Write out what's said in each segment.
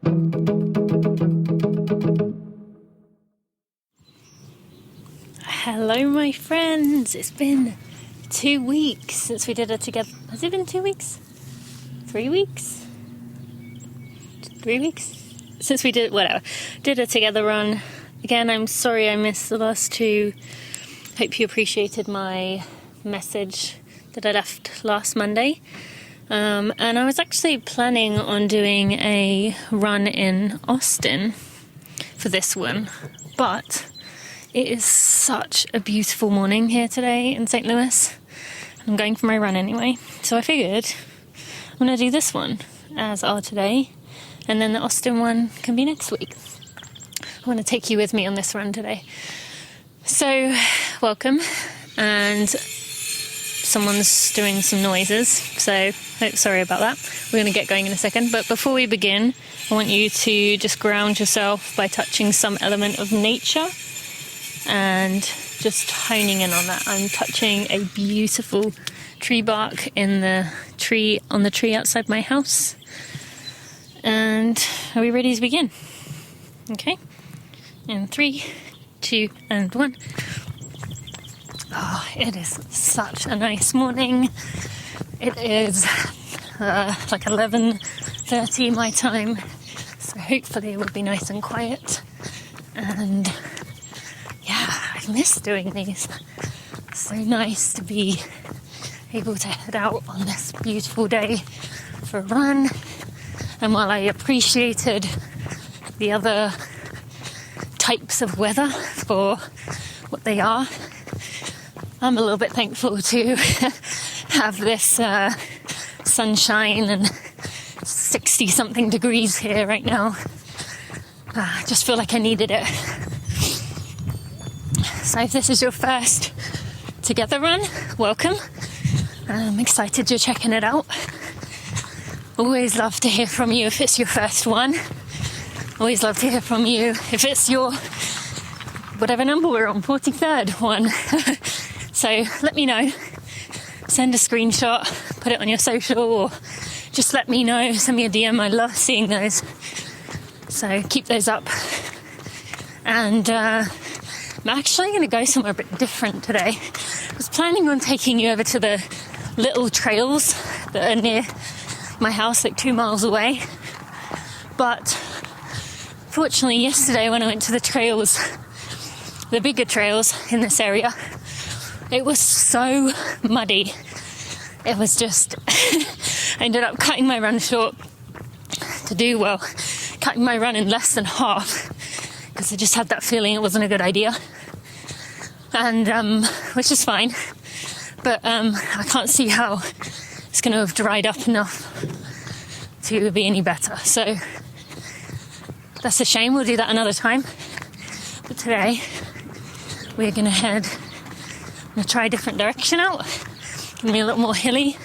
Hello my friends, it's been 2 weeks since we did it together. Has it been 2 weeks? 3 weeks? 3 weeks? Since we did a together run. Again, I'm sorry I missed the last two. Hope you appreciated my message that I left last Monday. And I was actually planning on doing a run in Austin for this one, but it is such a beautiful morning here today in St. Louis. I'm going for my run anyway, so I figured I'm going to do this one as our today, and then the Austin one can be next week. I want to take you with me on this run today. So, welcome, and someone's doing some noises, so sorry about that. We're going to get going in a second, but before we begin, I want you to just ground yourself by touching some element of nature and just honing in on that. I'm touching a beautiful tree bark on the tree outside my house. And are we ready to begin? Okay. In 3, 2, and 1. Oh, it is such a nice morning. It is like 11:30 my time, so hopefully it will be nice and quiet. And yeah, I miss doing these. So nice to be able to head out on this beautiful day for a run. And while I appreciated the other types of weather for what they are, I'm a little bit thankful to have this sunshine and 60-something degrees here right now. I just feel like I needed it. So if this is your first together run, welcome. I'm excited you're checking it out. Always love to hear from you if it's your first one. Always love to hear from you if it's your, whatever number we're on, 43rd one. So let me know. Send a screenshot, put it on your social, or just let me know. Send me a DM. I love seeing those. So keep those up. And I'm actually going to go somewhere a bit different today. I was planning on taking you over to the little trails that are near my house, like 2 miles away. But fortunately, yesterday when I went to the trails, the bigger trails in this area, it was so muddy. It was just, I ended up cutting my run short cutting my run in less than half, because I just had that feeling it wasn't a good idea. And, which is fine. But I can't see how it's going to have dried up enough to be any better. So that's a shame. We'll do that another time. But today we're going to try a different direction out. It's going to be a little more hilly,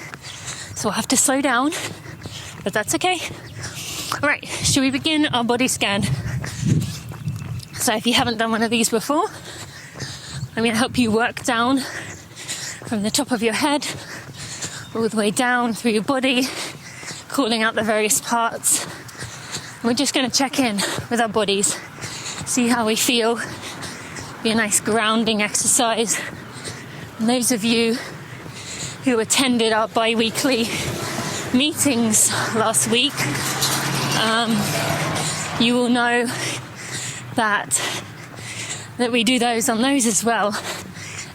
so we'll have to slow down, but that's okay. All right, should we begin our body scan? So if you haven't done one of these before, I'm going to help you work down from the top of your head all the way down through your body, calling out the various parts. We're just going to check in with our bodies, see how we feel. Be a nice grounding exercise. And those of you who attended our bi-weekly meetings last week, you will know that we do those on those as well.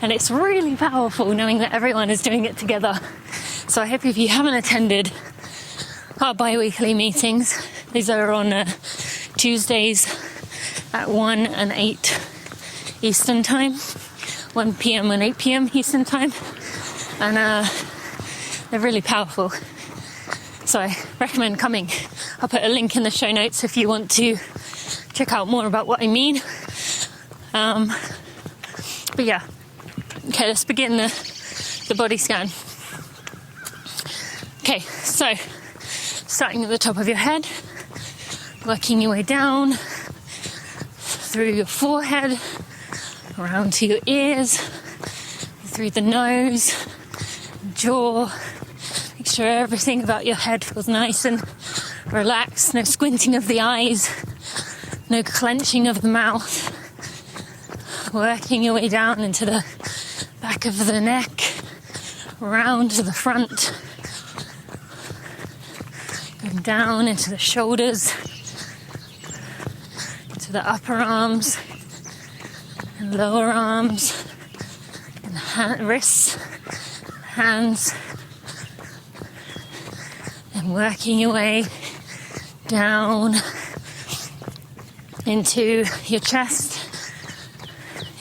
And it's really powerful knowing that everyone is doing it together. So I hope if you haven't attended our bi-weekly meetings, these are on Tuesdays at 1 and 8 Eastern time, 1 p.m. and 8 p.m. Eastern time, and they're really powerful. So I recommend coming. I'll put a link in the show notes if you want to check out more about what I mean. But yeah, okay, let's begin the body scan. Okay, so starting at the top of your head, working your way down through your forehead, around to your ears, through the nose, jaw. Make sure everything about your head feels nice and relaxed, no squinting of the eyes, no clenching of the mouth. Working your way down into the back of the neck, round to the front, going down into the shoulders, to the upper arms and lower arms, and wrists, hands, and working your way down into your chest,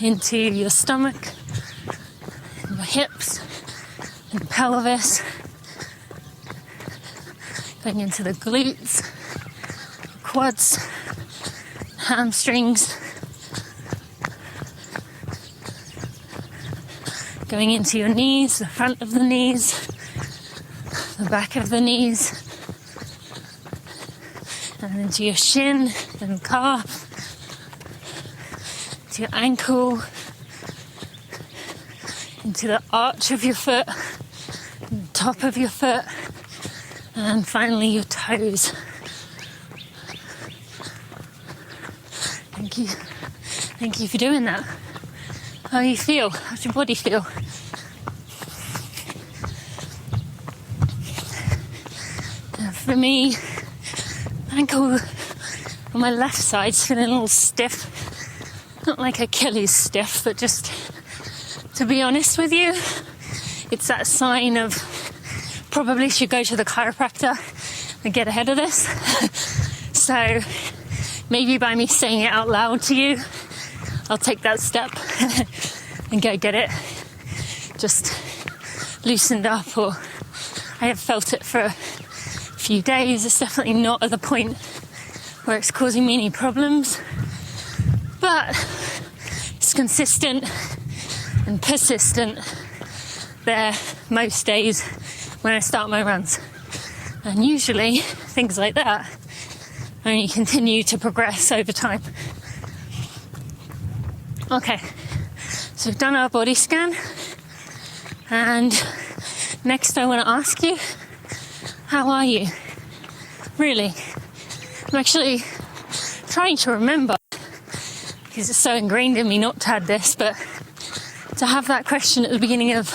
into your stomach, and your hips, and pelvis, going into the glutes, quads, hamstrings, going into your knees, the front of the knees, the back of the knees, and into your shin and calf, to your ankle, into the arch of your foot, the top of your foot, and finally your toes. Thank you. Thank you for doing that. How do you feel? How's your body feel? For me, ankle on my left side's feeling a little stiff. Not like Achilles stiff, but just, to be honest with you, it's that sign of probably should go to the chiropractor and get ahead of this. So maybe by me saying it out loud to you, I'll take that step and go get it just loosened up, or I have felt it for a few days. It's definitely not at the point where it's causing me any problems, but it's consistent and persistent there most days when I start my runs. And usually things like that only continue to progress over time. Okay, so we've done our body scan, and next I want to ask you, how are you? Really? I'm actually trying to remember, because it's so ingrained in me not to add this, but to have that question at the beginning of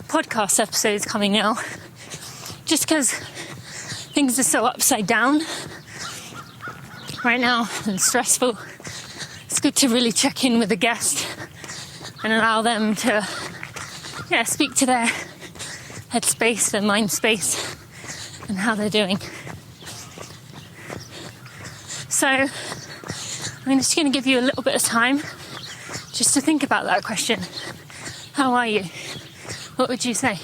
podcast episodes coming now, just because things are so upside down right now and stressful. It's good to really check in with the guest and allow them to, speak to their headspace, their mind space, and how they're doing. So I'm just going to give you a little bit of time just to think about that question. How are you? What would you say?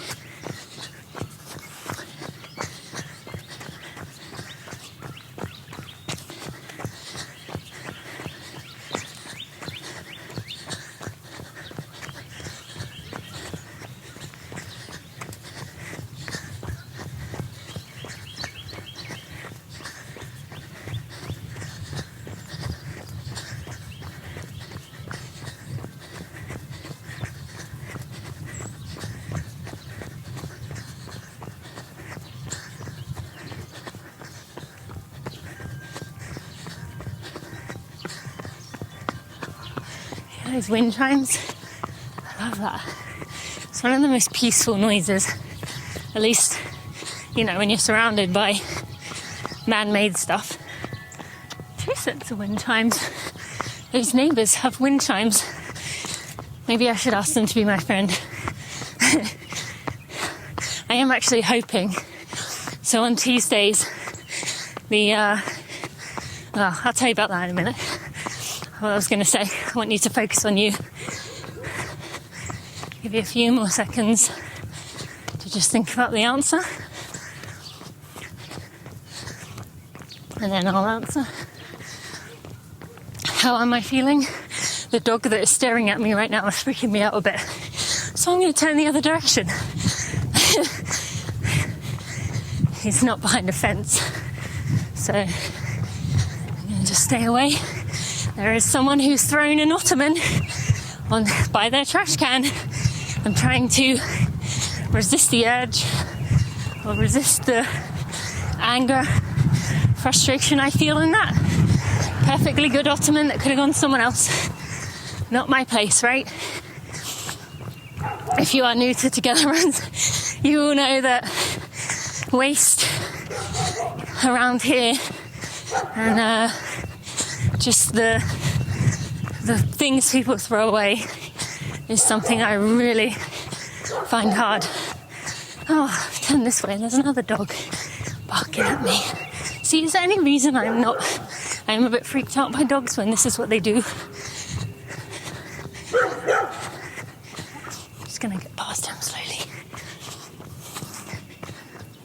Those wind chimes, I love that. It's one of the most peaceful noises, at least, when you're surrounded by man-made stuff. 2 sets of wind chimes. Those neighbours have wind chimes. Maybe I should ask them to be my friend. I am actually hoping. So on Tuesdays, I'll tell you about that in a minute. What I was going to say, I want you to focus on you. Give you a few more seconds to just think about the answer. And then I'll answer. How am I feeling? The dog that is staring at me right now is freaking me out a bit. So I'm going to turn the other direction. He's not behind a fence. So I'm going to just stay away. There is someone who's thrown an ottoman by their trash can. I'm trying to resist the urge, or resist the anger, frustration I feel in that. Perfectly good ottoman that could have gone someone else. Not my place, right? If you are new to Together Runs, you will know that waste around here and just the things people throw away is something I really find hard. Oh, I've turned this way and there's another dog barking at me. See, is there any reason I am a bit freaked out by dogs when this is what they do? I'm just gonna get past him slowly.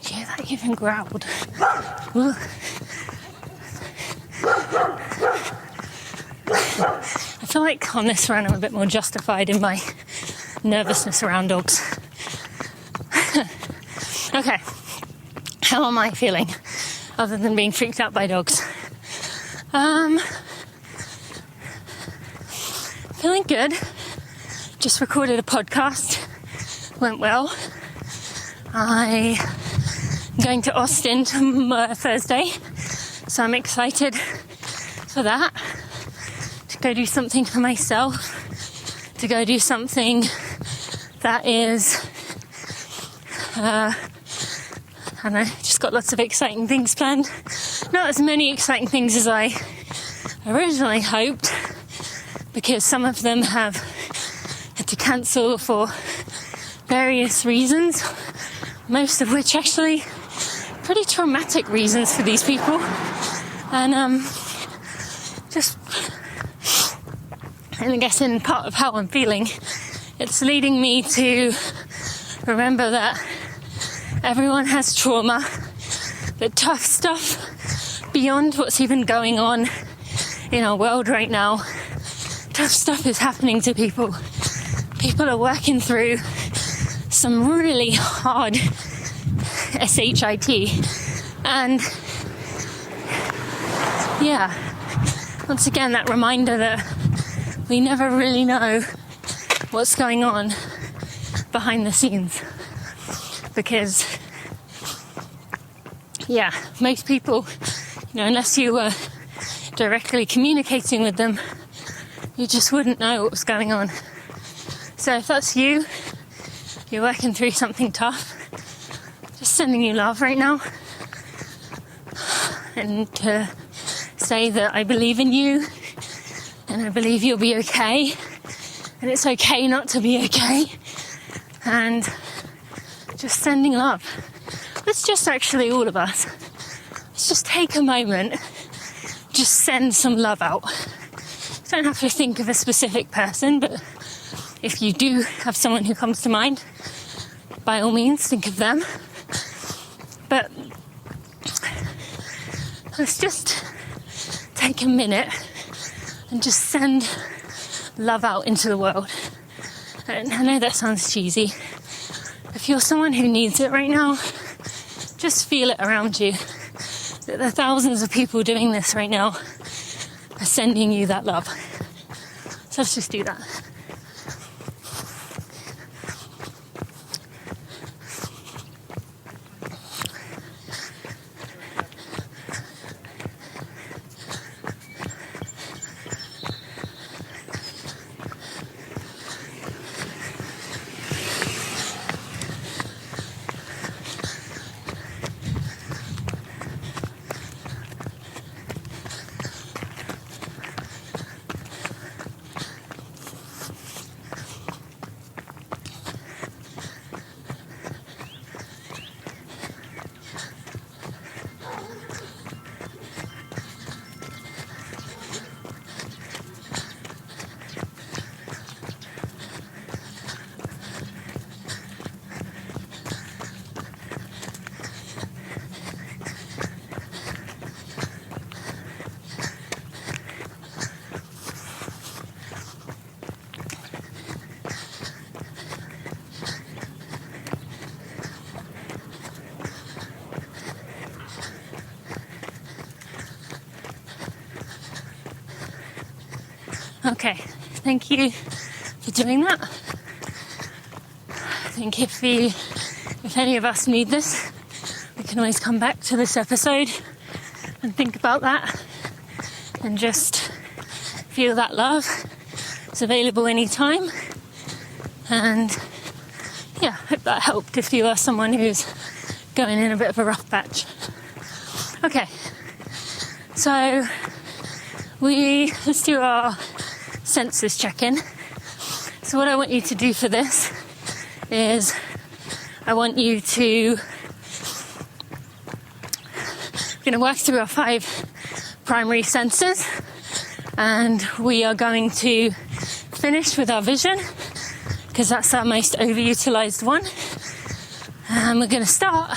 Yeah, that even growled. Ooh. I feel like on this run I'm a bit more justified in my nervousness around dogs. Okay, how am I feeling other than being freaked out by dogs? Feeling good. Just recorded a podcast. Went well. I'm going to Austin Thursday, so I'm excited for that. To go do something for myself. To go do something that is, I don't know, just got lots of exciting things planned. Not as many exciting things as I originally hoped, because some of them have had to cancel for various reasons, most of which actually pretty traumatic reasons for these people. And and I guess in part of how I'm feeling, it's leading me to remember that everyone has trauma, that tough stuff beyond what's even going on in our world right now, tough stuff is happening to people. People are working through some really hard SHIT, and yeah, once again that reminder that we never really know what's going on behind the scenes, because yeah, most people, unless you were directly communicating with them, you just wouldn't know what was going on. So if that's you, you're working through something tough, just sending you love right now, and to say that I believe in you, and I believe you'll be okay, and it's okay not to be okay, and just sending love. Let's just actually, all of us, let's just take a moment, just send some love out. You don't have to think of a specific person, but if you do have someone who comes to mind, by all means, think of them. But let's just take a minute and just send love out into the world. And I know that sounds cheesy. If you're someone who needs it right now, just feel it around you. That the thousands of people doing this right now are sending you that love. So let's just do that. Okay, thank you for doing that. I think if any of us need this, we can always come back to this episode and think about that and just feel that love. It's available anytime. And yeah, hope that helped if you are someone who's going in a bit of a rough patch. Okay, so let's do our senses check-in. So what I want you to do for this is I want you to, we're going to work through our 5 primary senses, and we are going to finish with our vision because that's our most overutilized one. And we're going to start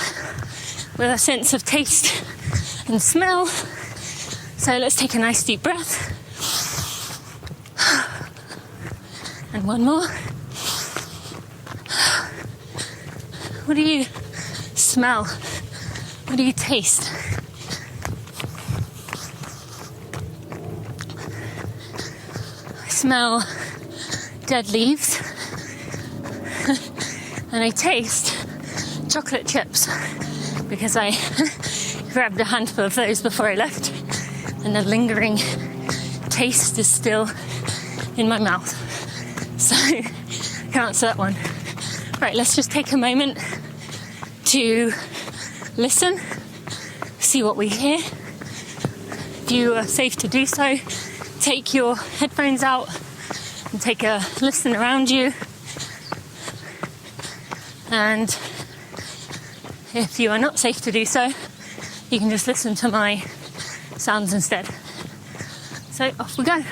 with our sense of taste and smell. So let's take a nice deep breath. And one more. What do you smell? What do you taste? I smell dead leaves. And I taste chocolate chips because I grabbed a handful of those before I left, and the lingering taste is still in my mouth. So I can answer that one. Right, let's just take a moment to listen, see what we hear. If you are safe to do so, take your headphones out and take a listen around you. And if you are not safe to do so, you can just listen to my sounds instead. So off we go.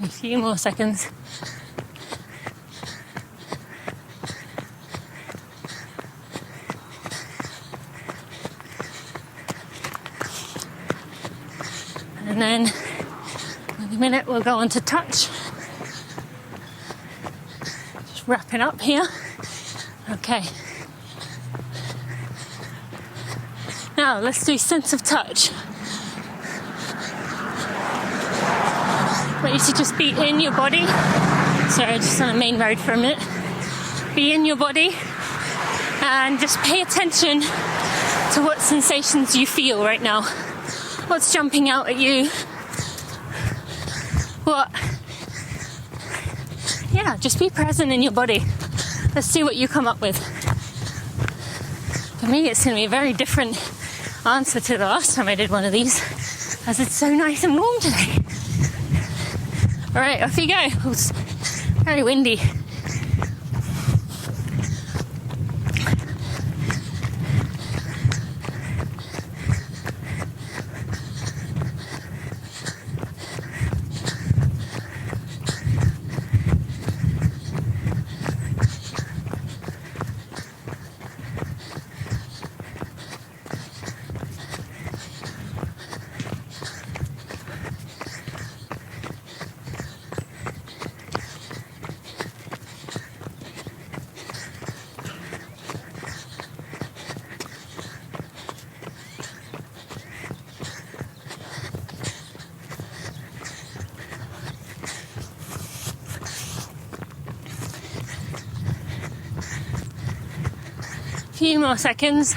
A few more seconds. And then in a minute we'll go on to touch. Just wrapping up here. Okay. Now let's do sense of touch. I want you to just be in your body. Sorry, just on a main road for a minute. Be in your body and just pay attention to what sensations you feel right now. What's jumping out at you? Yeah, just be present in your body. Let's see what you come up with. For me, it's going to be a very different answer to the last time I did one of these, as it's so nice and warm today. All right, off you go. It's very windy. Few more seconds.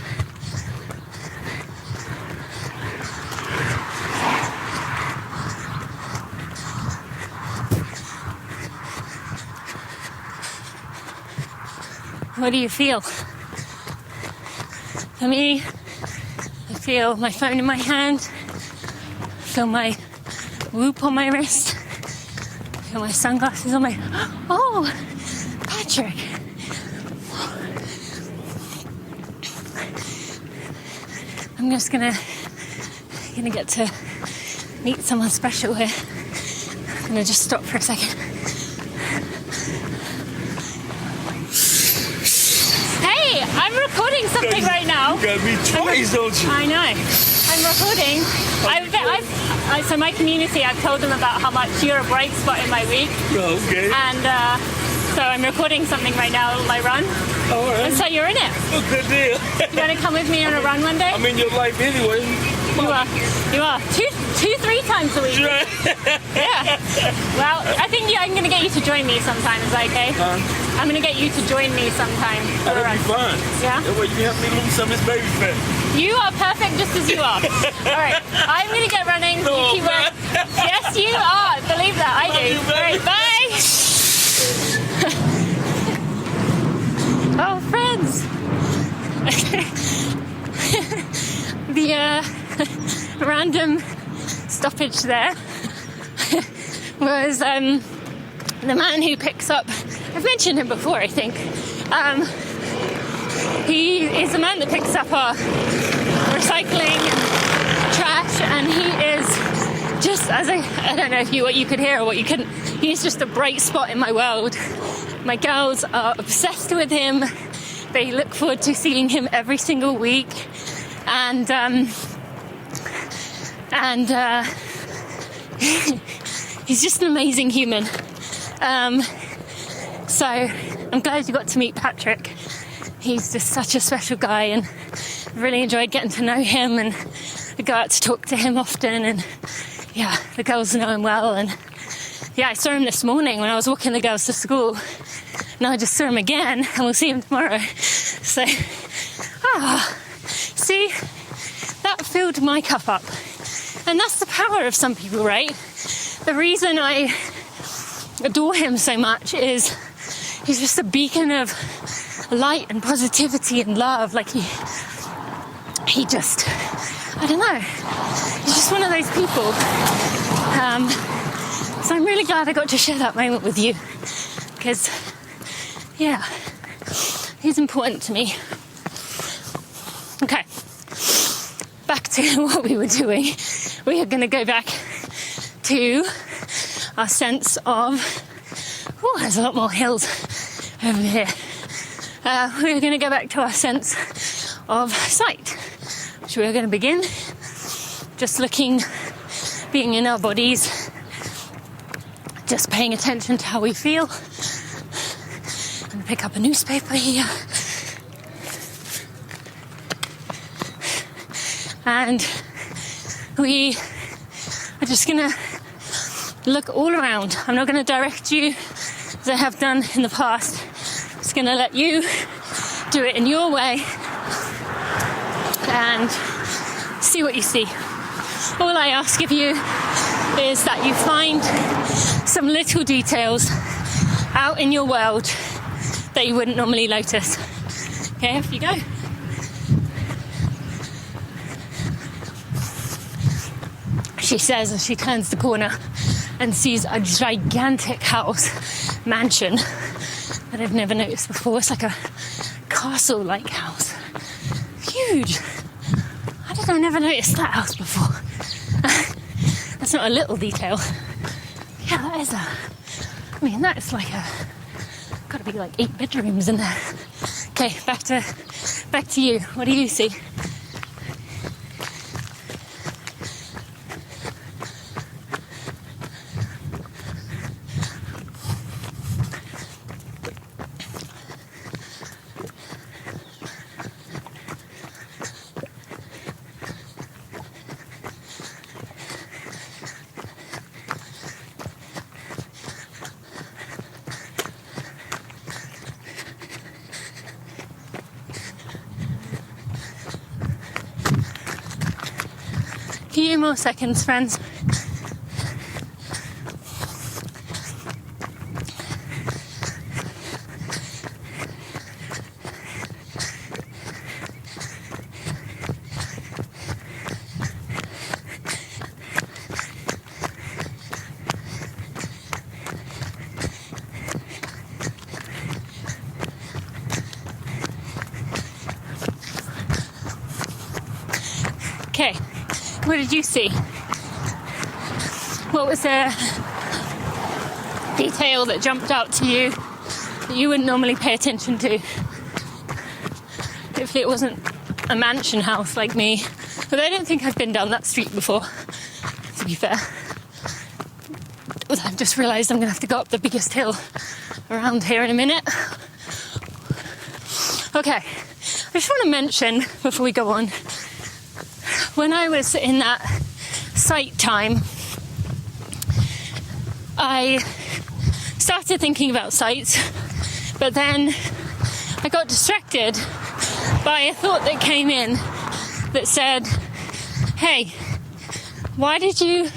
What do you feel? For me, I feel my phone in my hand, feel my Whoop on my wrist, feel my sunglasses on my... Oh, Patrick! I'm just gonna get to meet someone special here. I'm gonna just stop for a second. Hey, I'm recording something right now. You gotta be twice, don't you? I know. I'm recording. So my community, I've told them about how much you're a bright spot in my week. Okay. And so I'm recording something right now, my run. All right. And so you're in it. Oh, good deal. You want to come with me on a run one day? I'm in your life anyway. You are. Two, 3 times a week. Right. Yeah. Well, I think I'm going to get you to join me sometime. Is that okay? I'm going to get you to join me sometime. That'll be fun. Yeah? That way you can help me lose some of this baby fat. You are perfect just as you are. All right. I'm going to get running. No, You keep running. Yes, you are. Believe that. I do. you, All right. Bye. Oh, friends. The random stoppage there was the man who picks up, I've mentioned him before, I think. He is the man that picks up our recycling and trash, and he is just, I don't know what you could hear or what you couldn't, he's just a bright spot in my world. My girls are obsessed with him. They look forward to seeing him every single week. And he's just an amazing human. So I'm glad you got to meet Patrick. He's just such a special guy, and I've really enjoyed getting to know him, and I go out to talk to him often, and yeah, the girls know him well. And yeah, I saw him this morning when I was walking the girls to school. Now I just saw him again, and we'll see him tomorrow. So, see, that filled my cup up. And that's the power of some people, right? The reason I adore him so much is he's just a beacon of light and positivity and love. Like he just, I don't know, he's just one of those people. So I'm really glad I got to share that moment with you, because yeah, he's important to me. Okay, back to what we were doing. We are going to go back to our sense of, oh, there's a lot more hills over here. We're going to go back to our sense of sight, which we're going to begin just looking, being in our bodies, just paying attention to how we feel. I'm going to pick up a newspaper here. And we are just going to look all around. I'm not going to direct you as I have done in the past. I'm just going to let you do it in your way and see what you see. All I ask of you is that you find some little details out in your world that you wouldn't normally notice. Okay, off you go. She says as she turns the corner and sees a gigantic house, mansion, that I've never noticed before. It's like a castle-like house. Huge. How did I never notice that house before? That's not a little detail. Yeah, that is that's like gotta be like 8 bedrooms in there. Okay, back to you. What do you see? Few more seconds, friends. Okay, what did you see? what was a detail that jumped out to you that you wouldn't normally pay attention to? Hopefully it wasn't a mansion house like me, but I don't think I've been down that street before, to be fair. I've just realised I'm going to have to go up the biggest hill around here in a minute. Okay, I just want to mention before we go on, when I was in that sight time, I started thinking about sights, but then I got distracted by a thought that came in that said, hey, why did you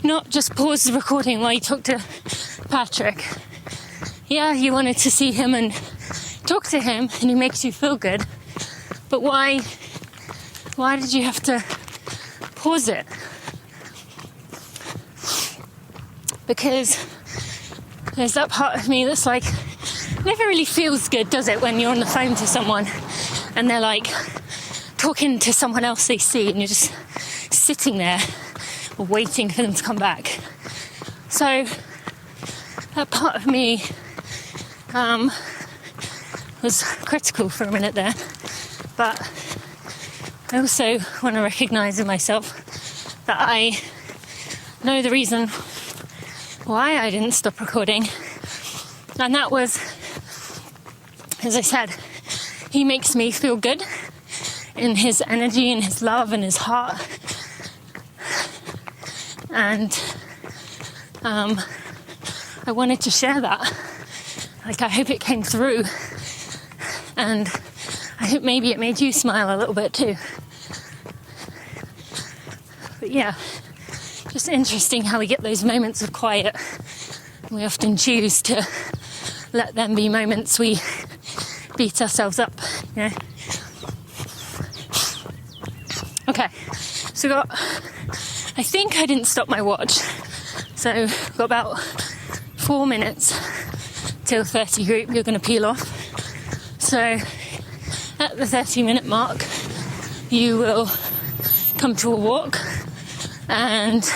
not just pause the recording while you talked to Patrick? Yeah, you wanted to see him and talk to him, and he makes you feel good, but why did you have to pause it? Because there's that part of me that's like, never really feels good, does it, when you're on the phone to someone and they're like talking to someone else they see and you're just sitting there waiting for them to come back. So that part of me was critical for a minute there, but I also want to recognise in myself that I know the reason why I didn't stop recording, and that was, as I said, he makes me feel good in his energy and his love and his heart, and I wanted to share that. Like, I hope it came through, and I hope maybe it made you smile a little bit too. But yeah, just interesting how we get those moments of quiet. We often choose to let them be moments we beat ourselves up, you know. Okay, so I think I didn't stop my watch, so we've got about 4 minutes till 30 group. You're going to peel off. So at the 30-minute mark, you will come to a walk, and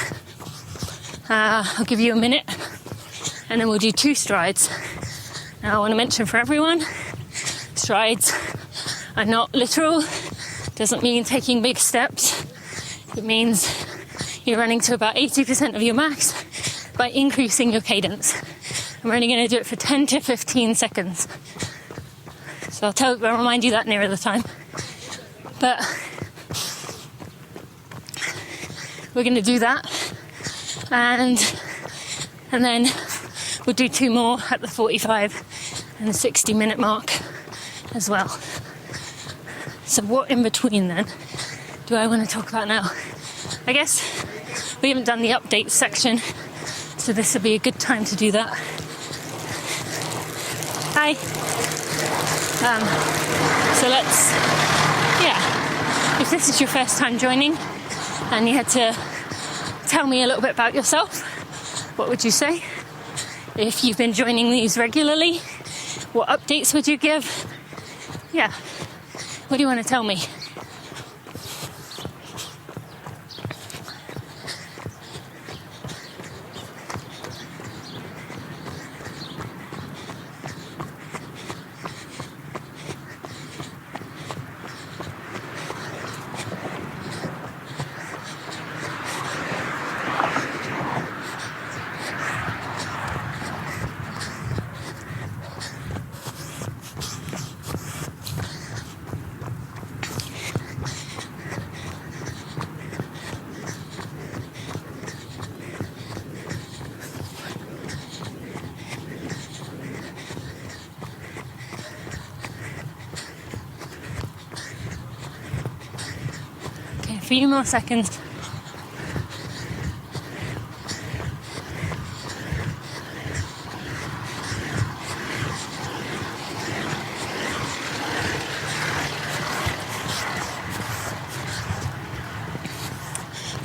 I'll give you a minute, and then we'll do 2 strides. Now I want to mention for everyone, strides are not literal. Doesn't mean taking big steps. It means you're running to about 80% of your max by increasing your cadence. I'm only going to do it for 10 to 15 seconds. So I'll remind you that nearer the time. But we're going to do that, and then we'll do 2 more at the 45 and the 60-minute mark as well. So what in between then do I want to talk about now? I guess we haven't done the update section, so this will be a good time to do that. Hi. So if this is your first time joining and you had to tell me a little bit about yourself, what would you say? If you've been joining these regularly, what updates would you give? Yeah. What do you want to tell me? Okay, a few more seconds.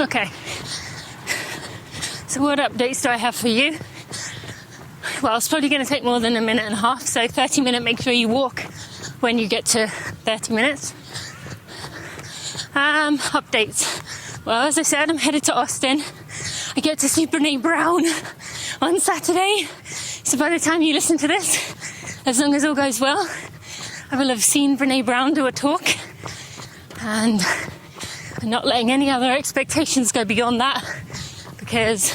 Okay, so what updates do I have for you? Well, it's probably going to take more than a minute and a half, so 30-minute, make sure you walk when you get to 30 minutes. Updates. Well, as I said, I'm headed to Austin. I get to see Brene Brown on Saturday. So by the time you listen to this, as long as all goes well, I will have seen Brene Brown do a talk, and I'm not letting any other expectations go beyond that, because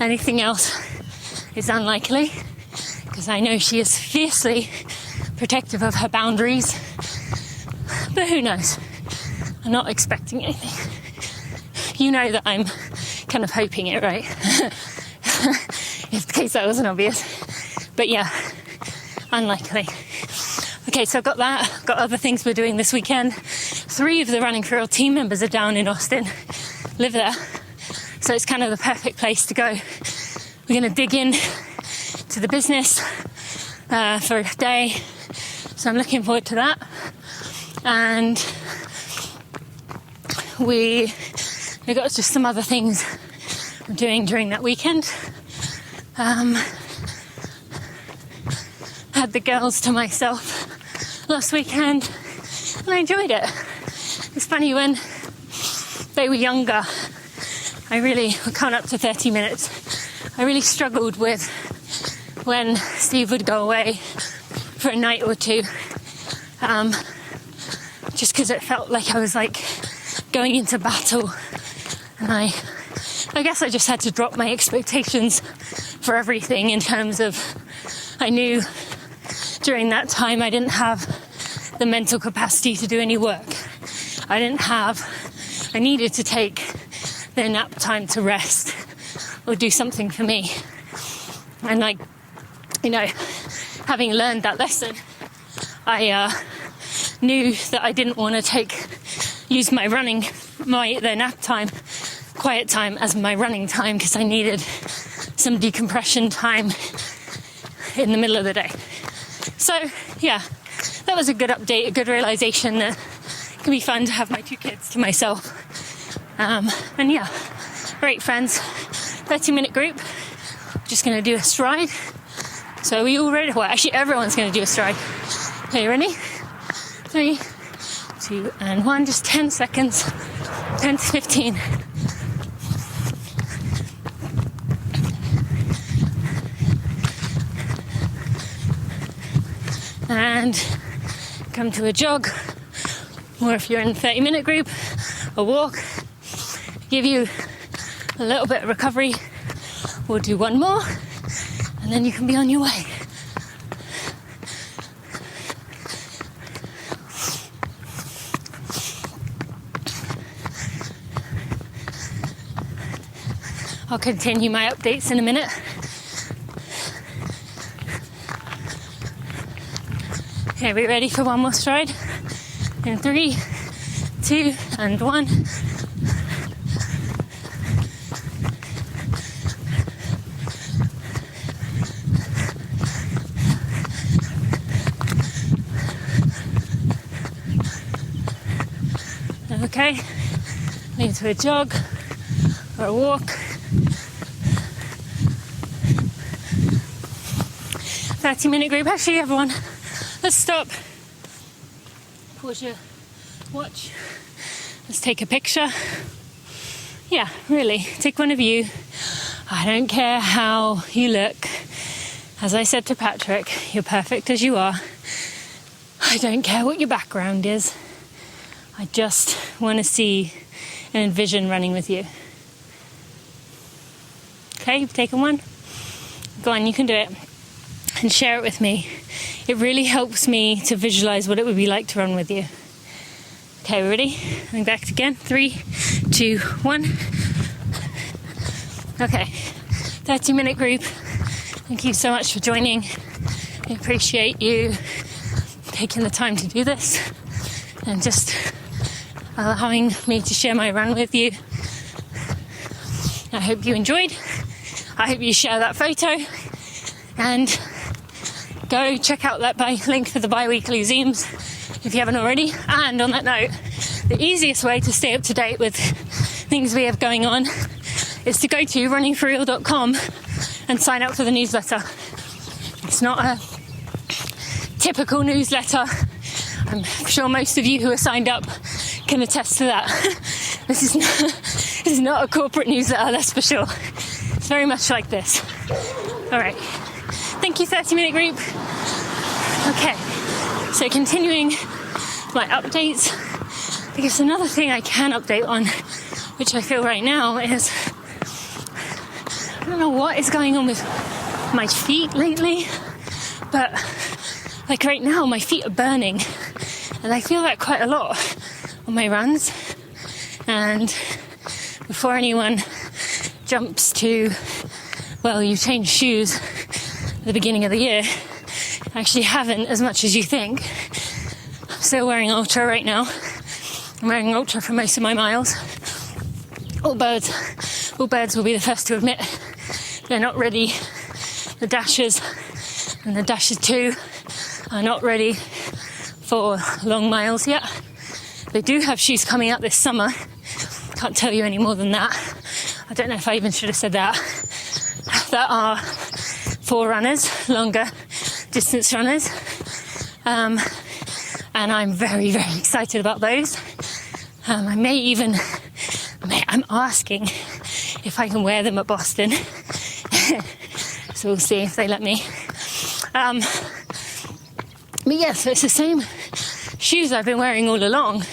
anything else is unlikely, because I know she is fiercely protective of her boundaries. But who knows? I'm not expecting anything. You know that I'm kind of hoping it, right? In case that wasn't obvious. But yeah, unlikely. Okay, so I've got that. Got other things we're doing this weekend. 3 of the Running for Real team members are down in Austin, live there. So it's kind of the perfect place to go. We're going to dig in to the business for a day. So I'm looking forward to that. And we got just some other things I'm doing during that weekend. Had the girls to myself last weekend, and I enjoyed it. It's funny, when they were younger, we're coming up to 30 minutes. I really struggled with when Steve would go away for a night or two, just because it felt like I was like going into battle, and I guess I just had to drop my expectations for everything, in terms of, I knew during that time I didn't have the mental capacity to do any work. I needed to take the nap time to rest or do something for me. And having learned that lesson, I knew that I didn't want to use my nap time, quiet time, as my running time, because I needed some decompression time in the middle of the day. So yeah, that was a good update, a good realization that it can be fun to have my 2 kids to myself. And yeah, great friends, 30-minute group, just going to do a stride. So are we all ready? Well, actually everyone's going to do a stride. Okay, ready? 3, 2, and 1, just 10 seconds, 10 to 15. And come to a jog, or if you're in a 30-minute group, a walk. Give you a little bit of recovery. We'll do 1 more, and then you can be on your way. I'll continue my updates in a minute. Okay, we ready for 1 more stride? In 3, 2, and 1. Okay, into a jog or a walk. 30-minute group. Actually, everyone, let's stop. Pause your watch. Let's take a picture. Yeah, really, take one of you. I don't care how you look. As I said to Patrick, you're perfect as you are. I don't care what your background is. I just want to see and envision running with you. Okay, you've taken one? Go on, you can do it. And share it with me. It really helps me to visualize what it would be like to run with you. Okay, ready? Going back again. 3, 2, 1. Okay, 30-minute group. Thank you so much for joining. I appreciate you taking the time to do this and just allowing me to share my run with you. I hope you enjoyed. I hope you share that photo, and go check out that link for the bi-weekly Zooms if you haven't already. And on that note, the easiest way to stay up to date with things we have going on is to go to runningforreal.com and sign up for the newsletter. It's not a typical newsletter. I'm sure most of you who are signed up can attest to that. This is not a corporate newsletter, that's for sure. It's very much like this. All right. Thank you, 30-minute group. Okay. So continuing my updates, I guess another thing I can update on, which I feel right now, is I don't know what is going on with my feet lately, but like right now my feet are burning, and I feel that quite a lot on my runs. And before anyone jumps to, well, you change shoes at the beginning of the year, I actually haven't as much as you think. I'm still wearing Ultra right now. I'm wearing Ultra for most of my miles. All birds will be the first to admit they're not ready. The Dashers and the Dasher 2 are not ready for long miles yet. They do have shoes coming out this summer. Can't tell you any more than that. I don't know if I even should have said that. That are for runners, longer distance runners. And I'm very, very excited about those. I'm asking if I can wear them at Boston. So we'll see if they let me. But yeah, so it's the same shoes I've been wearing all along.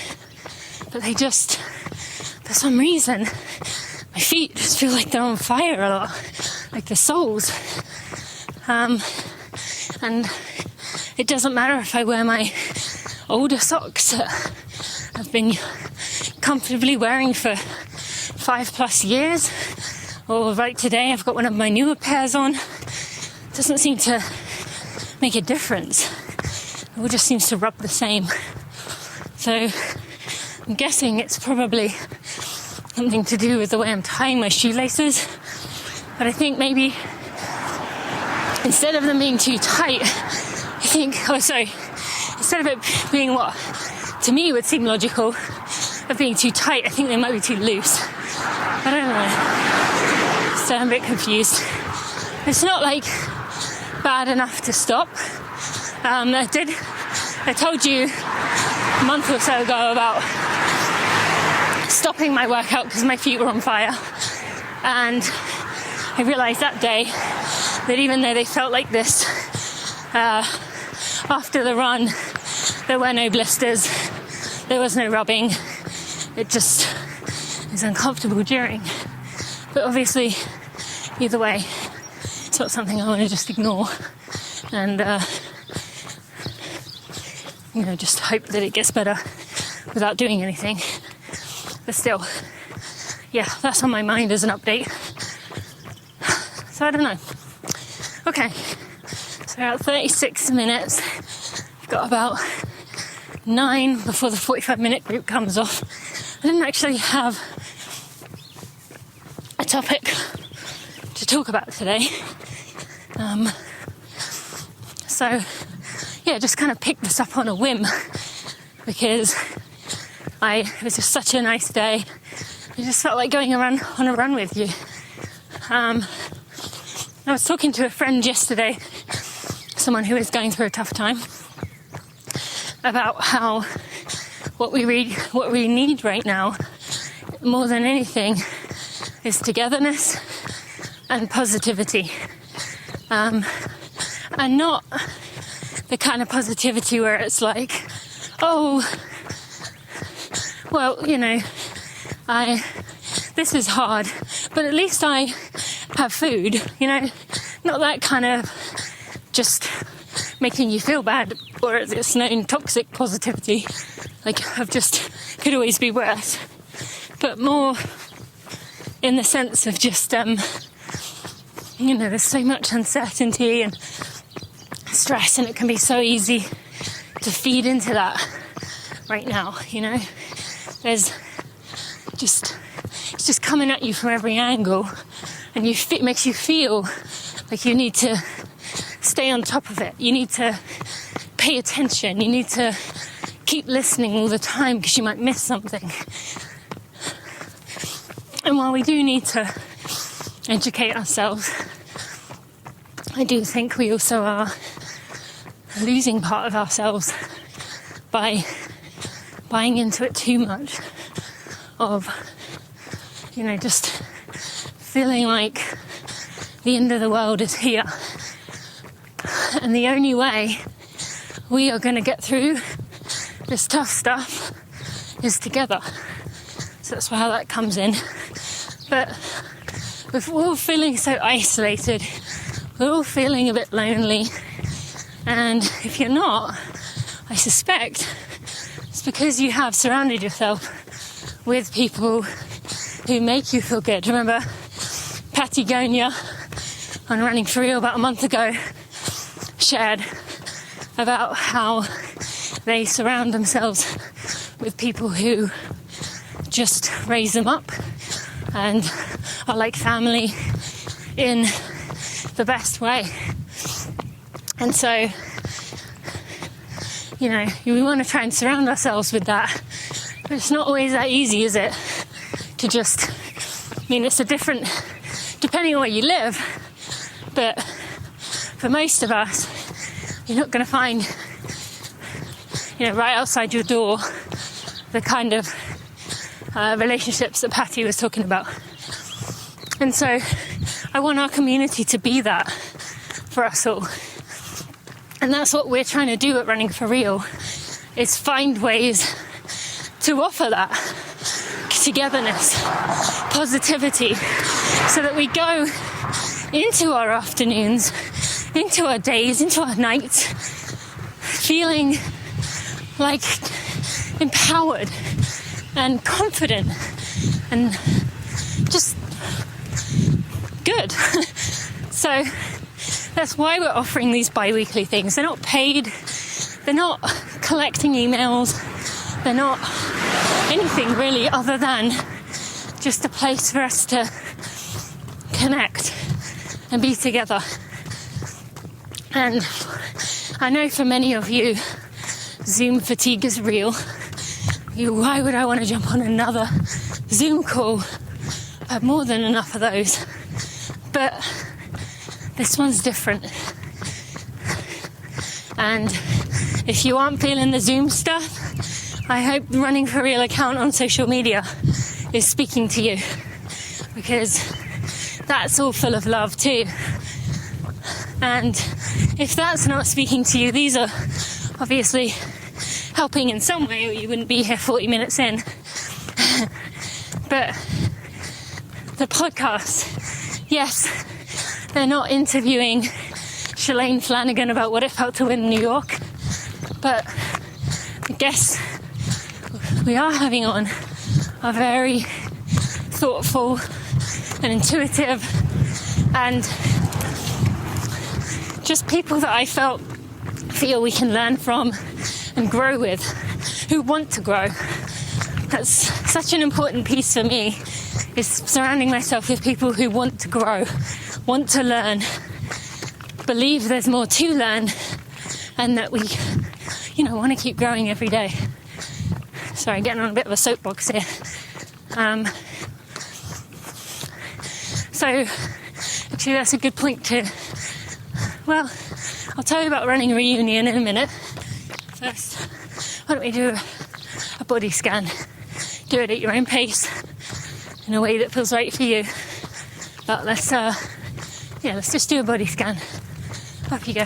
But they just, for some reason, my feet just feel like they're on fire a lot. Like the soles. And it doesn't matter if I wear my older socks that I've been comfortably wearing for 5+ years, or right today I've got one of my newer pairs on. It doesn't seem to make a difference. It all just seems to rub the same. So I'm guessing it's probably something to do with the way I'm tying my shoelaces. But I think maybe instead of them being too tight, instead of it being what to me would seem logical of being too tight, I think they might be too loose. I don't know. So I'm a bit confused. It's not like bad enough to stop. I told you a month or so ago about stopping my workout because my feet were on fire. And I realised that day that even though they felt like this, after the run, there were no blisters, there was no rubbing. It just is uncomfortable during. But obviously, either way, it's not something I want to just ignore and, just hope that it gets better without doing anything. But still, yeah, that's on my mind as an update. So I don't know. Okay, so about 36 minutes. I've got about 9 before the 45-minute group comes off. I didn't actually have a topic to talk about today. So, yeah, just kind of picked this up on a whim because it was just such a nice day. I just felt like going on a run with you. I was talking to a friend yesterday, someone who is going through a tough time, about how what we need right now, more than anything, is togetherness and positivity. And not the kind of positivity where it's like, oh, well, this is hard, but at least I have food, not that kind of just making you feel bad, or as it's known, toxic positivity, like of just could always be worse, but more in the sense of just, there's so much uncertainty and stress, and it can be so easy to feed into that right now, There's it's just coming at you from every angle, and it makes you feel like you need to stay on top of it. You need to pay attention. You need to keep listening all the time because you might miss something. And while we do need to educate ourselves, I do think we also are losing part of ourselves by buying into it too much of, just feeling like the end of the world is here. And the only way we are going to get through this tough stuff is together. So that's how that comes in. But we're all feeling so isolated. We're all feeling a bit lonely. And if you're not, I suspect it's because you have surrounded yourself with people who make you feel good. Remember Patty Gonia on Running for Real about a month ago shared about how they surround themselves with people who just raise them up and are like family in the best way. And so, we want to try and surround ourselves with that. But it's not always that easy, is it? To just, it's a different, depending on where you live, but for most of us, you're not going to find, right outside your door, the kind of relationships that Patty was talking about. And so I want our community to be that for us all. And that's what we're trying to do at Running for Real, is find ways to offer that togetherness, positivity, so that we go into our afternoons, into our days, into our nights, feeling like empowered and confident and just good. So that's why we're offering these bi-weekly things. They're not paid, they're not collecting emails, they're not anything really other than just a place for us to connect and be together. And I know for many of you, Zoom fatigue is real. Why would I want to jump on another Zoom call? I've had more than enough of those. But this one's different. And if you aren't feeling the Zoom stuff, I hope the Running for Real account on social media is speaking to you, because that's all full of love too. And if that's not speaking to you, these are obviously helping in some way, or you wouldn't be here 40 minutes in. But the podcast, yes, they're not interviewing Shalane Flanagan about what it felt to win New York, but the guests we are having on are very thoughtful and intuitive, and just people that I feel we can learn from and grow with, who want to grow. That's such an important piece for me, is surrounding myself with people who want to grow, want to learn, believe there's more to learn, and that we, want to keep growing every day. Sorry, getting on a bit of a soapbox here. So, actually that's a good point to, I'll tell you about Running Reunion in a minute. First, why don't we do a body scan? Do it at your own pace, in a way that feels right for you. But let's just do a body scan. Off you go.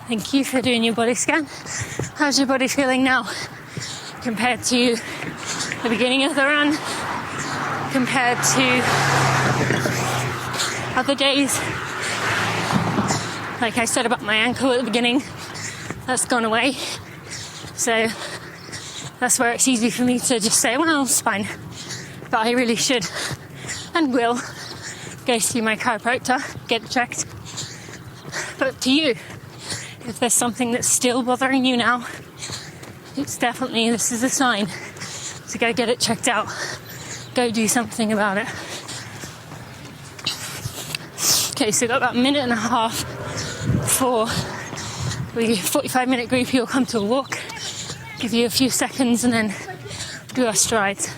Thank you for doing your body scan. How's your body feeling now compared to the beginning of the run, compared to other days. Like I said about my ankle at the beginning, that's gone away. So that's where it's easy for me to just say, well, it's fine. But I really should and will go see my chiropractor, get it checked. But to you, if there's something that's still bothering you now, it's definitely, this is a sign to go get it checked out. Go do something about it. Okay, so we've got about a minute and a half before we 45-minute group. You'll come to a walk, give you a few seconds, and then do our strides.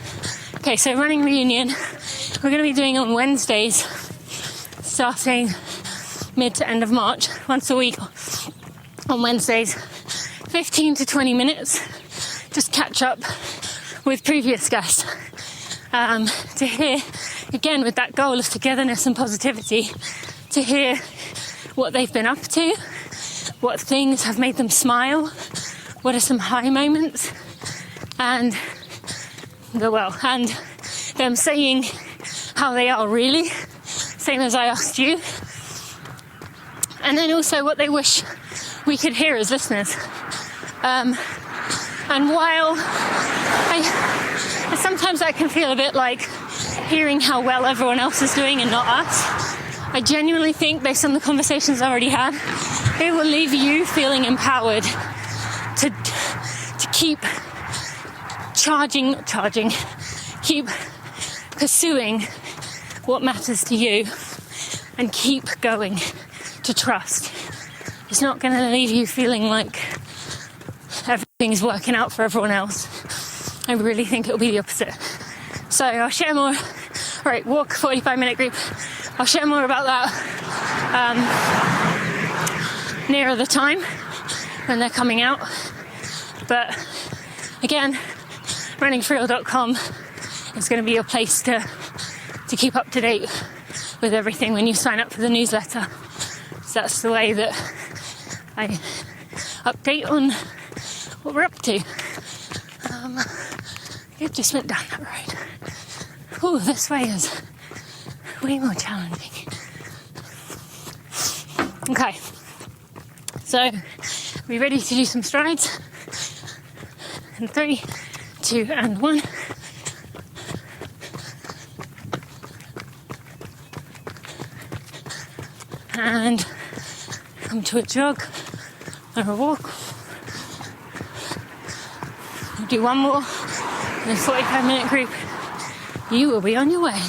Okay, so running reunion, we're going to be doing on Wednesdays, starting mid to end of March, once a week on Wednesdays, 15 to 20 minutes, just catch up with previous guests, to hear, again, with that goal of togetherness and positivity, to hear what they've been up to, what things have made them smile, what are some high moments, and them saying how they are really, same as I asked you, and then also what they wish we could hear as listeners. And while sometimes that can feel a bit like hearing how well everyone else is doing and not us, I genuinely think, based on the conversations I already had, it will leave you feeling empowered to keep keep pursuing what matters to you and keep going, to trust. It's not going to leave you feeling like everything's working out for everyone else. I really think it'll be the opposite. So I'll share more. All right, walk 45-minute group. I'll share more about that nearer the time when they're coming out. But again, runningforreal.com is going to be your place to keep up to date with everything when you sign up for the newsletter. So that's the way that I update on what we're up to. It just went down that road. Ooh, this way is way more challenging. Okay, so we ready to do some strides? In 3, 2, and 1. And come to a jog or a walk. We'll do one more in a 45-minute group. You will be on your way.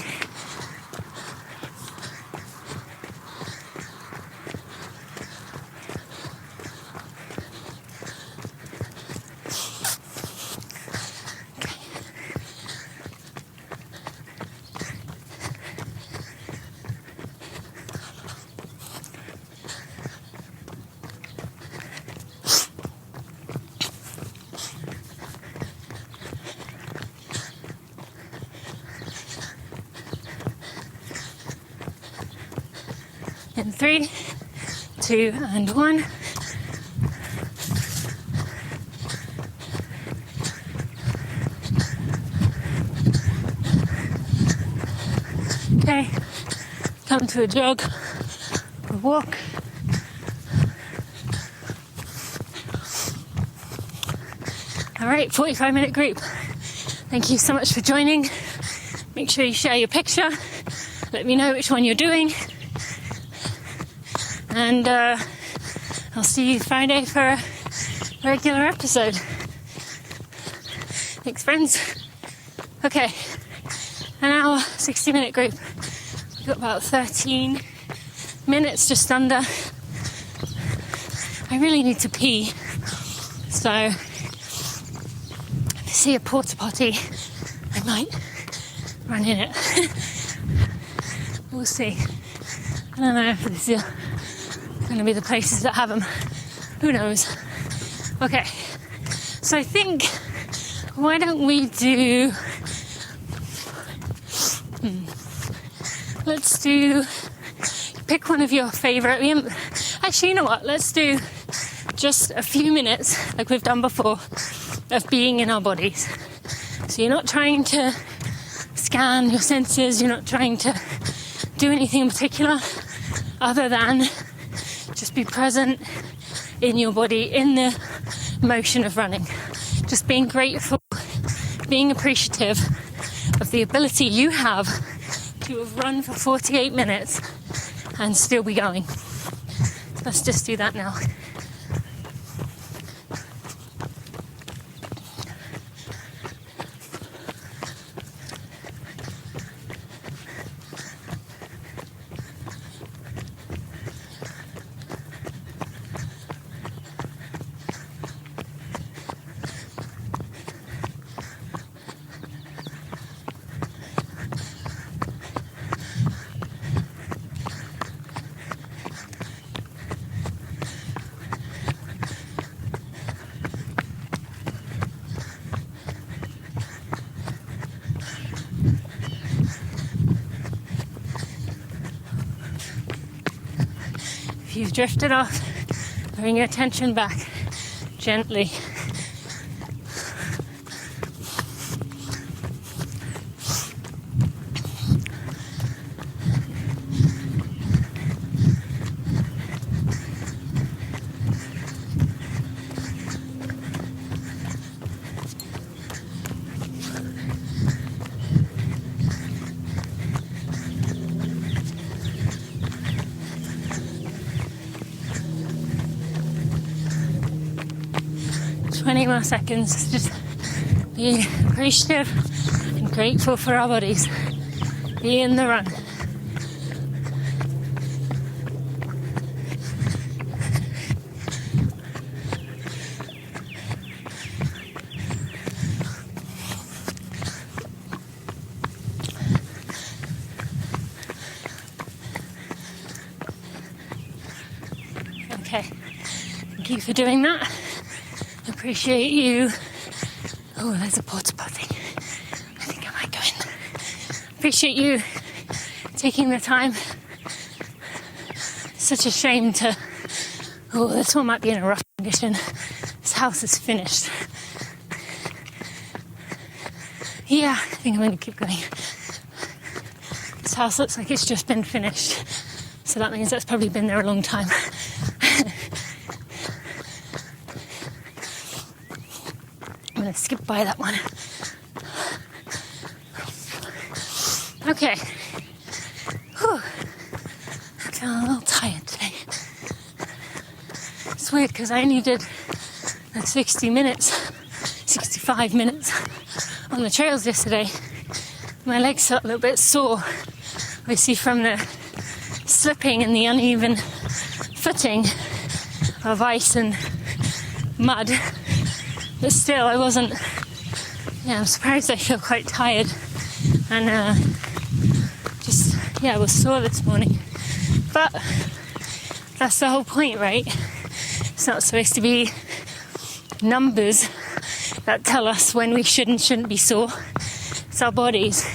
In 3, 2, and 1. Okay, come to a jog, a walk. All right, 45-minute group. Thank you so much for joining. Make sure you share your picture. Let me know which one you're doing. And I'll see you Friday for a regular episode. Thanks, friends. Okay, an hour, 60-minute group. We've got about 13 minutes, just under. I really need to pee. So, if I see a porta potty, I might run in it. We'll see. I don't know if this is going to be the places that have them. Who knows? Okay, so I think, why don't we do, let's do, pick one of your favourite, actually, you know what, let's do just a few minutes, like we've done before, of being in our bodies. So you're not trying to scan your senses, you're not trying to do anything in particular other than just be present in your body, in the motion of running. Just being grateful, being appreciative of the ability you have to have run for 48 minutes and still be going. Let's just do that now. If you've drifted off, bring your attention back gently. More seconds, just be appreciative and grateful for our bodies. Be in the run. Okay, thank you for doing that. Appreciate you. Oh, there's a porta potty. I think I might go in. Appreciate you taking the time. Such a shame to... Oh, this one might be in a rough condition. This house is finished. Yeah, I think I'm going to keep going. This house looks like it's just been finished. So that means that's probably been there a long time. I'm going to skip by that one. Okay. Whew. I'm feeling a little tired today. It's weird because I only did 65 minutes on the trails yesterday. My legs felt a little bit sore, obviously from the slipping and the uneven footing of ice and mud. But still, I wasn't... I'm surprised I feel quite tired. And I was sore this morning. But that's the whole point, right? It's not supposed to be numbers that tell us when we should and shouldn't be sore. It's our bodies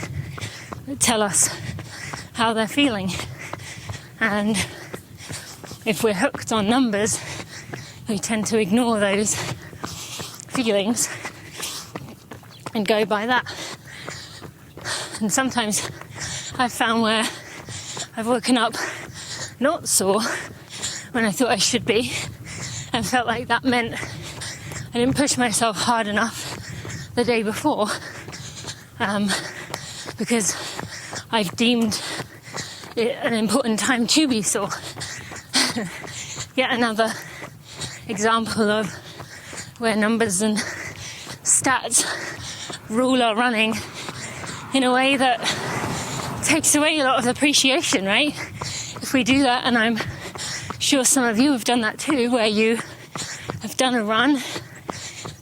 that tell us how they're feeling. And if we're hooked on numbers, we tend to ignore those feelings and go by that. And sometimes I've found where I've woken up not sore when I thought I should be, and felt like that meant I didn't push myself hard enough the day before, because I've deemed it an important time to be sore. Yet another example of where numbers and stats rule our running in a way that takes away a lot of appreciation, right? If we do that, and I'm sure some of you have done that too, where you have done a run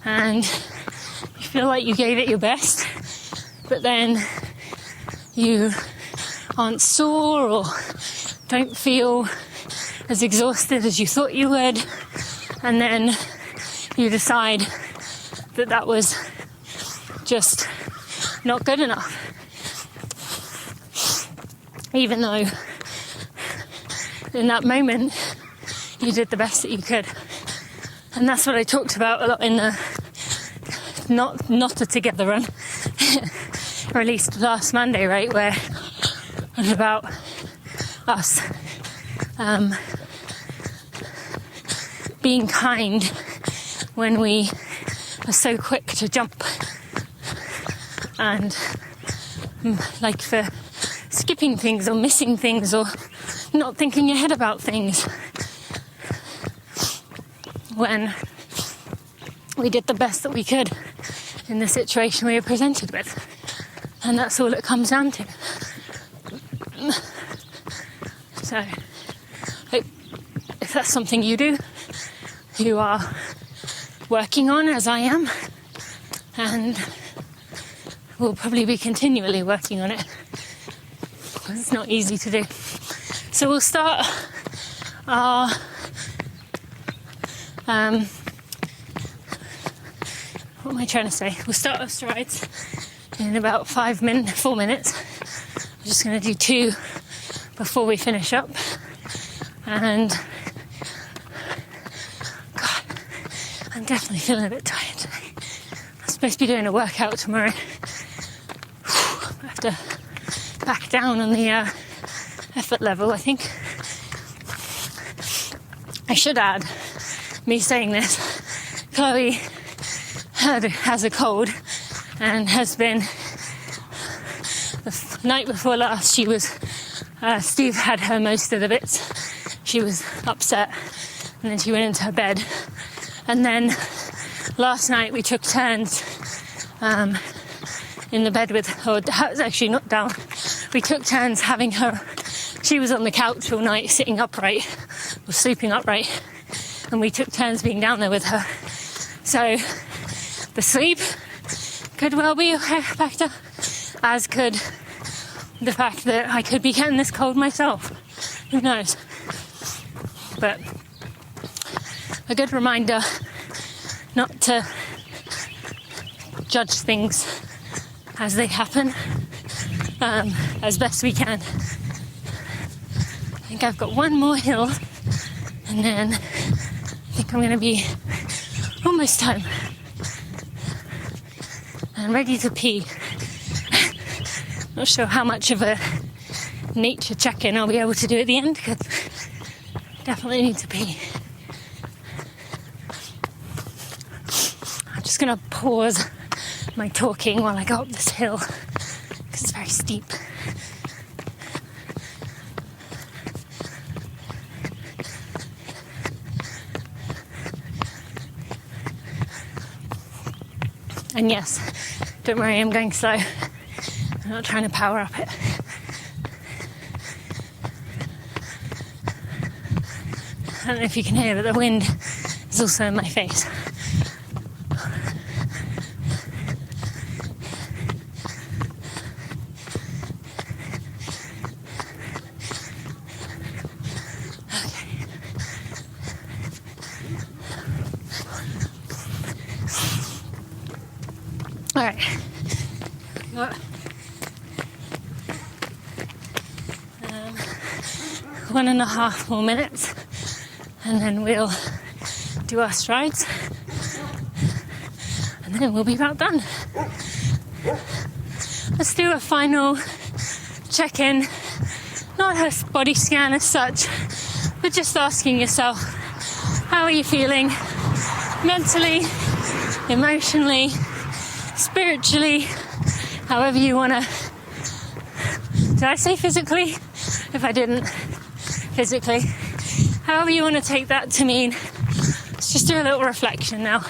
and you feel like you gave it your best, but then you aren't sore or don't feel as exhausted as you thought you would, and then you decide that that was just not good enough, even though in that moment you did the best that you could. And that's what I talked about a lot in the not a together run or at least last Monday, right, where it was about us being kind when we are so quick to jump, and like for skipping things or missing things or not thinking ahead about things, when we did the best that we could in the situation we were presented with. And that's all it comes down to. So, if that's something you do, you are working on, as I am, and we'll probably be continually working on it, because it's not easy to do. So we'll start our what am I trying to say? We'll start our strides in about 4 minutes. I'm just going to do 2 before we finish up. And God, I'm definitely feeling a bit tired today. I'm supposed to be doing a workout tomorrow. I have to back down on the effort level, I think. I should add, me saying this, Chloe has a cold and has been, the night before last, she was, Steve had her most of the bits. She was upset, and then she went into her bed. And then last night we took turns in the bed with her. Actually, not down. We took turns having her. She was on the couch all night, sitting upright, or sleeping upright, and we took turns being down there with her. So the sleep could well be a factor, as could the fact that I could be getting this cold myself. Who knows? But a good reminder not to judge things as they happen, as best we can. I think I've got one more hill, and then I think I'm going to be almost home and ready to pee. Not sure how much of a nature check-in I'll be able to do at the end, because I definitely need to pee. I'm just going to pause my talking while I go up this hill, because it's very steep. And yes, don't worry, I'm going slow. I'm not trying to power up it. I don't know if you can hear, but the wind is also in my face. All right. 1.5 more minutes, and then we'll do our strides, and then we'll be about done. Let's do a final check-in, not a body scan as such, but just asking yourself, how are you feeling mentally, emotionally, spiritually, however you want to. Did I say physically? If I didn't, physically. However you want to take that to mean. Let's just do a little reflection now.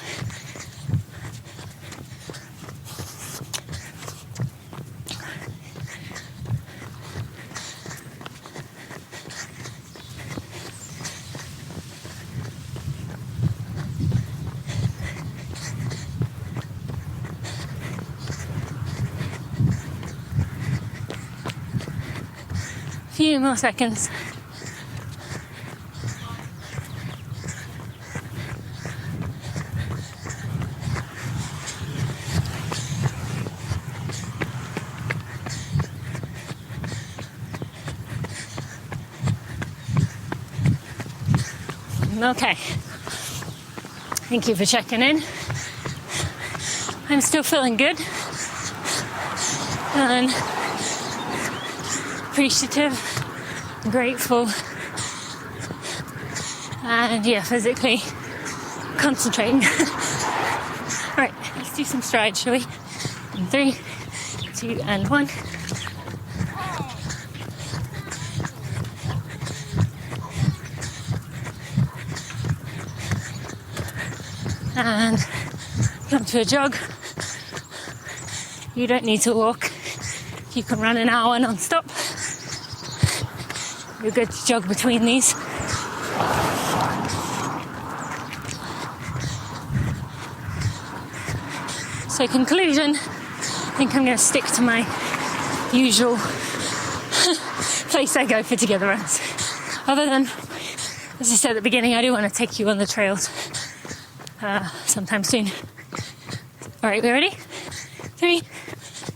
Few more seconds. Okay. Thank you for checking in. I'm still feeling good. and appreciative, grateful, and physically concentrating. Alright, let's do some strides, shall we? In 3, 2, and 1. And come to a jog. You don't need to walk. You can run an hour non-stop. You're good to jog between these. So conclusion, I think I'm going to stick to my usual place I go for together runs. Other than, as I said at the beginning, I do want to take you on the trails sometime soon. All right, we ready? 3,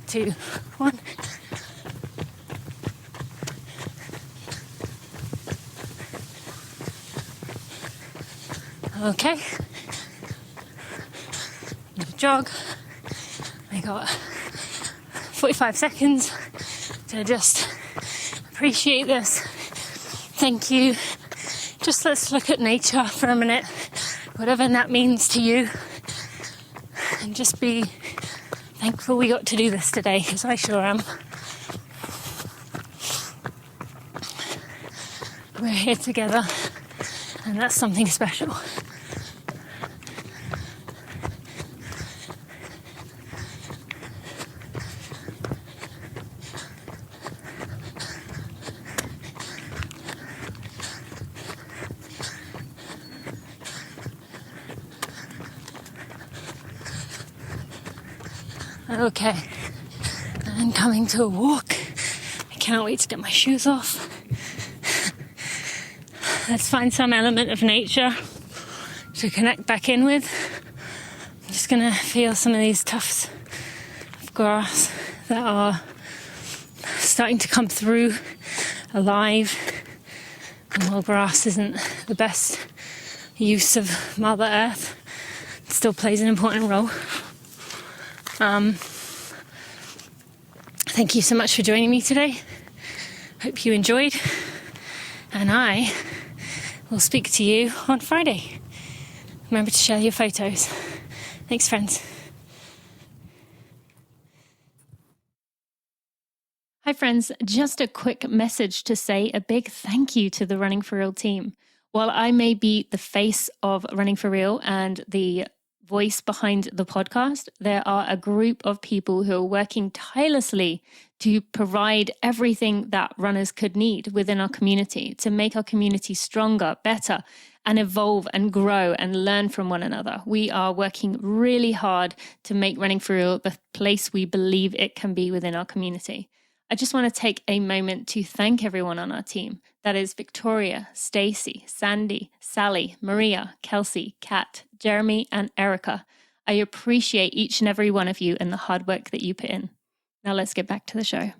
2, 1. Okay. Jog. I got 45 seconds to just appreciate this. Thank you. Just let's look at nature for a minute, whatever that means to you, and just be thankful we got to do this today, because I sure am. We're here together, and that's something special. Okay, and coming to a walk. I can't wait to get my shoes off. Let's find some element of nature to connect back in with. I'm just going to feel some of these tufts of grass that are starting to come through alive. And while grass isn't the best use of Mother Earth, it still plays an important role. Thank you so much for joining me today. Hope you enjoyed, and I will speak to you on Friday. Remember to share your photos. Thanks, friends. Hi, friends. Just a quick message to say a big thank you to the Running for Real team. While I may be the face of Running for Real and the voice behind the podcast, there are a group of people who are working tirelessly to provide everything that runners could need within our community, to make our community stronger, better, and evolve and grow and learn from one another. We are working really hard to make Running for Real the place we believe it can be within our community. I just want to take a moment to thank everyone on our team. That is Victoria, Stacey, Sandy, Sally, Maria, Kelsey, Kat, Jeremy, and Erica. I appreciate each and every one of you and the hard work that you put in. Now let's get back to the show.